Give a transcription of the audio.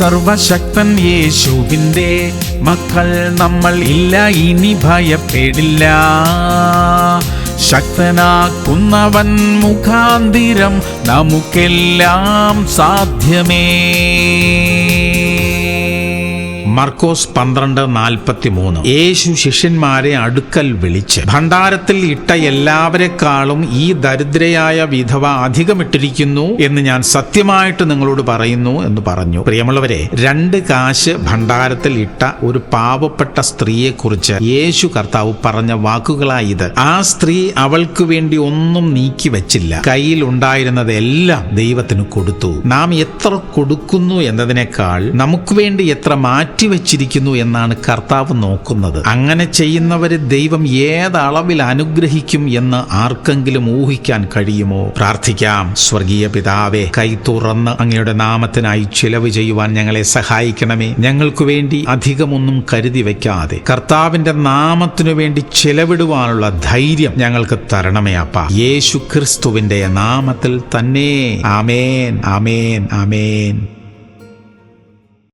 സർവശക്തൻ യേശുവിൻ്റെ മക്കൾ നമ്മൾ ഇല്ല, ഇനി ഭയപ്പെടില്ല. ശക്തനാക്കുന്നവൻ മുഖാന്തിരം നമുക്കെല്ലാം സാധ്യമേ. മർക്കോസ് 12:43. യേശു ശിഷ്യന്മാരെ അടുക്കൽ വിളിച്ച്, ഭണ്ഡാരത്തിൽ ഇട്ട എല്ലാവരെക്കാളും ഈ ദരിദ്രയായ വിധവ അധികമിട്ടിരിക്കുന്നു എന്ന് ഞാൻ സത്യമായിട്ട് നിങ്ങളോട് പറയുന്നു എന്ന് പറഞ്ഞു. പ്രിയമുള്ളവരെ, 2 കാശ് ഭണ്ഡാരത്തിൽ ഇട്ട ഒരു പാവപ്പെട്ട സ്ത്രീയെക്കുറിച്ച് യേശു കർത്താവ് പറഞ്ഞ വാക്കുകളായത്. ആ സ്ത്രീ അവൾക്ക് വേണ്ടി ഒന്നും നീക്കി വെച്ചില്ല. കയ്യിൽ ഉണ്ടായിരുന്നതെല്ലാം ദൈവത്തിന് കൊടുത്തു. നാം എത്ര കൊടുക്കുന്നു എന്നതിനേക്കാൾ നമുക്ക് വേണ്ടി എത്ര മാറ്റിവെച്ചിരിക്കുന്നു എന്നാണ് കർത്താവ് നോക്കുന്നത്. അങ്ങനെ ചെയ്യുന്നവരെ ദൈവം ഏതളവിൽ അനുഗ്രഹിക്കും എന്ന് ആർക്കെങ്കിലും ഊഹിക്കാൻ കഴിയുമോ? പ്രാർത്ഥിക്കാം. സ്വർഗീയ പിതാവേ, കൈ തുറന്ന് അങ്ങയുടെ നാമത്തിനായി ചിലവ് ചെയ്യുവാൻ ഞങ്ങളെ സഹായിക്കണമേ. ഞങ്ങൾക്ക് വേണ്ടി അധികമൊന്നും കരുതി വെക്കാതെ കർത്താവിന്റെ നാമത്തിനു വേണ്ടി ചിലവിടുവാനുള്ള ധൈര്യം ഞങ്ങൾക്ക് തരണമേ അപ്പാ. യേശു ക്രിസ്തുവിന്റെ നാമത്തിൽ തന്നെ. ആമേൻ, ആമേൻ, ആമേൻ.